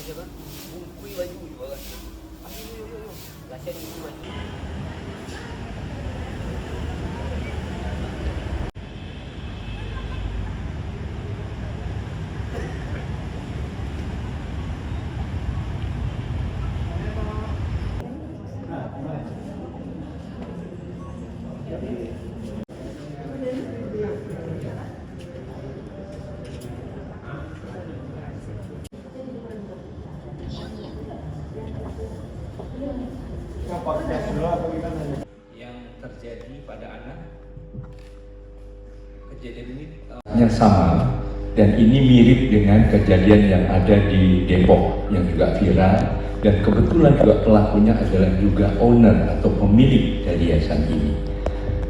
aja kan, bungkui baju juga kan. Ayo, latihan bungkui baju. Yang terjadi pada anak, kejadian ini yang sama dan ini mirip dengan kejadian yang ada di Depok yang juga viral, dan kebetulan juga pelakunya adalah juga owner atau pemilik dari yayasan ini.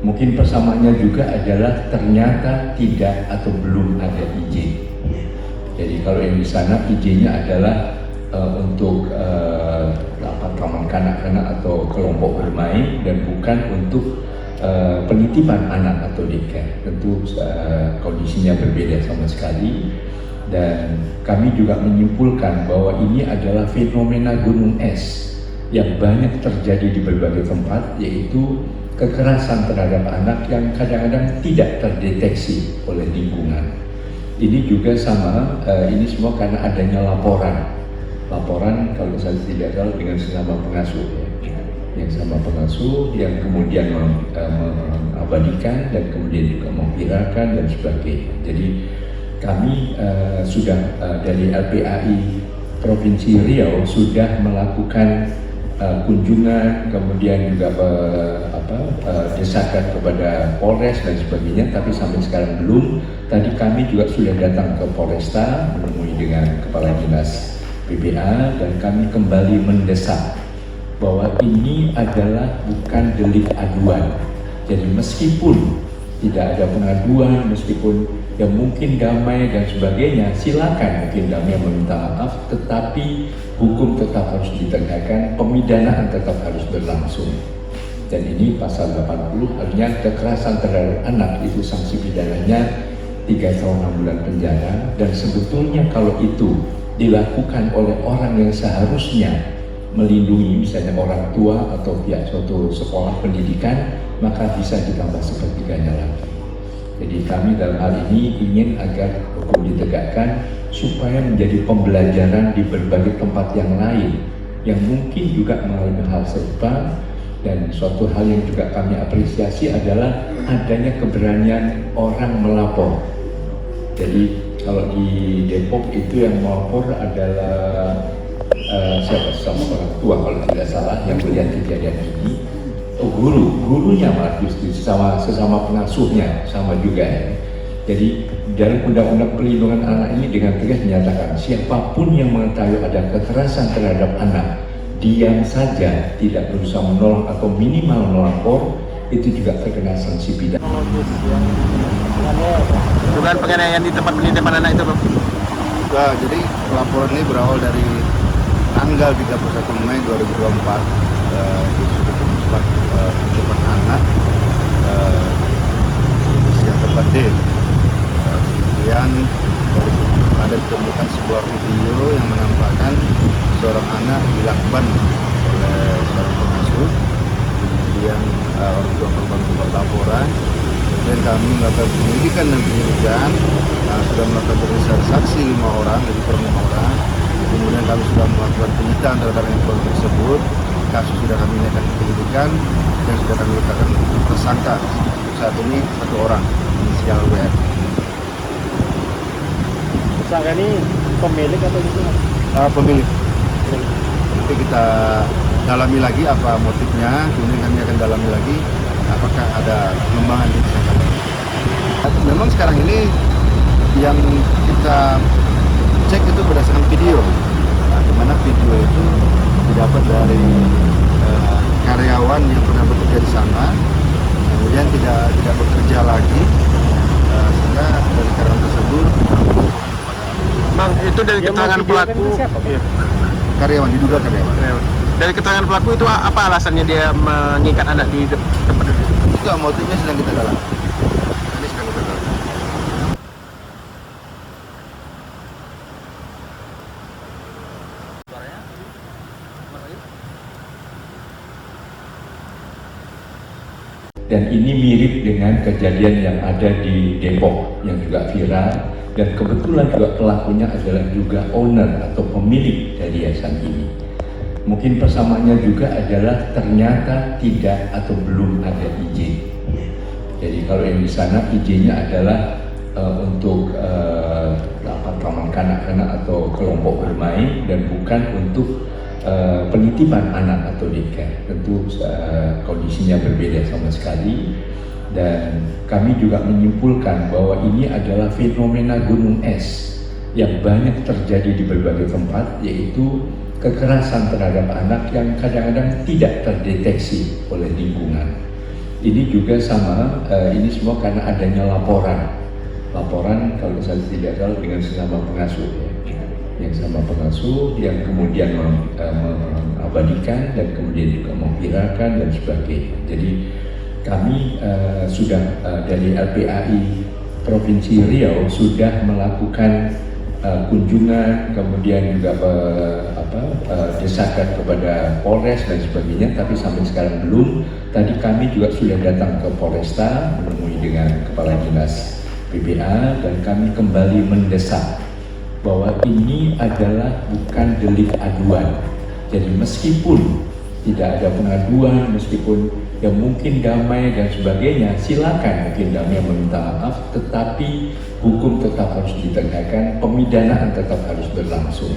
Mungkin persamaannya juga adalah ternyata tidak atau belum ada izin. Jadi kalau yang di sana izinnya adalah untuk taman kanak-kanak atau kelompok bermain dan bukan untuk penitipan anak atau daycare. Tentu kondisinya berbeda sama sekali, dan kami juga menyimpulkan bahwa ini adalah fenomena gunung es yang banyak terjadi di berbagai tempat, yaitu kekerasan terhadap anak yang kadang-kadang tidak terdeteksi oleh lingkungan. Ini juga sama, ini semua karena adanya laporan kalau saya tidak salah dengan sesama pengasuh, yang sama pengasuh yang kemudian mengabadikan dan kemudian juga memviralkan dan sebagainya. Jadi kami sudah dari LPAI Provinsi Riau sudah melakukan kunjungan, kemudian juga desakan kepada Polres dan sebagainya, tapi sampai sekarang belum. Tadi kami juga sudah datang ke Polresta menemui dengan Kepala Dinas PPA, dan kami kembali mendesak bahwa ini adalah bukan delik aduan. Jadi meskipun tidak ada pengaduan, meskipun yang mungkin damai dan sebagainya, silakan mungkin damai meminta maaf, tetapi hukum tetap harus ditegakkan, pemidanaan tetap harus berlangsung. Dan ini pasal 80, artinya kekerasan terhadap anak itu sanksi pidananya 3 tahun 6 bulan penjara, dan sebetulnya kalau itu dilakukan oleh orang yang seharusnya melindungi, misalnya orang tua atau pihak suatu sekolah pendidikan, maka bisa ditambah sepertiganya lagi. Jadi kami dalam hal ini ingin agar hukum ditegakkan supaya menjadi pembelajaran di berbagai tempat yang lain yang mungkin juga mengalami hal serupa. Dan suatu hal yang juga kami apresiasi adalah adanya keberanian orang melapor. Jadi kalau di Depok itu yang melapor adalah sama orang tua kalau tidak salah yang melihat kejadian ini. Gurunya malah justru sesama pengasuhnya sama juga ya. Jadi dalam Undang-Undang Perlindungan Anak ini dengan tegas menyatakan siapapun yang mengetahui ada kekerasan terhadap anak, diam saja, tidak berusaha menolong atau minimal melapor, itu juga terkena sanksi pidana. Dugaan penganiayaan di tempat penitipan anak itu, Bang? Nah, jadi laporan ini berawal dari tanggal 31 Mei 2024 di tempat penitipan anak yang tempat D. Kemudian ada ditemukan sebuah video yang menampakkan seorang anak dilakban oleh seorang pengasuh. Kemudian orang tua korban membuat laporan. Kemudian kami melakukan penyelidikan dan penyelidikan, sudah melakukan pemeriksaan saksi 5 orang, lebih kurang 5 orang. Kemudian kami sudah melakukan penyitaan terhadap handphone tersebut. Kasus sudah kami naikkan ke penyidikan dan sudah kami letakkan tersangka. Saat ini 1 orang, inisial WR. Tersangka ini pemilik atau gitu? Pemilik. Nanti kita dalami lagi apa motifnya, kemudian kami akan dalami lagi apakah ada pengembangan di sana. Memang sekarang ini yang kita cek itu berdasarkan video, di mana video itu didapat dari karyawan yang pernah bekerja di sana, kemudian tidak bekerja lagi, sehingga dari karyawan tersebut. Bang, itu dari keterangan pelaku. Karyawan, diduga karyawan. Dari keterangan pelaku itu apa alasannya dia mengikat anak di tempat itu? Itu motifnya sedang kita dalami. Ini sedang kita dalami. Dan ini mirip dengan kejadian yang ada di Depok yang juga viral, dan kebetulan juga pelakunya adalah juga owner atau pemilik dari yayasan ini. Mungkin persamaannya juga adalah ternyata tidak atau belum ada izin. Jadi kalau yang di sana izinnya adalah untuk taman kanak-kanak atau kelompok bermain, dan bukan untuk penitipan anak atau daycare. Tentu kondisinya berbeda sama sekali, dan kami juga menyimpulkan bahwa ini adalah fenomena gunung es yang banyak terjadi di berbagai tempat, yaitu kekerasan terhadap anak yang kadang-kadang tidak terdeteksi oleh lingkungan. Ini juga sama, ini semua karena adanya laporan kalau saya tidak salah dengan sesama pengasuh ya. Yang sama pengasuh yang kemudian mengabadikan dan kemudian juga memviralkan dan sebagainya. Jadi kami sudah dari LPAI Provinsi Riau sudah melakukan kunjungan, kemudian juga desakan kepada Polres dan sebagainya, tapi sampai sekarang belum. Tadi kami juga sudah datang ke Polresta menemui dengan Kepala Dinas PPA, dan kami kembali mendesak bahwa ini adalah bukan delik aduan. Jadi meskipun tidak ada pengaduan, meskipun ya mungkin damai dan sebagainya, silakan mungkin damai meminta maaf, tetapi hukum tetap harus ditegakkan, pemidanaan tetap harus berlangsung.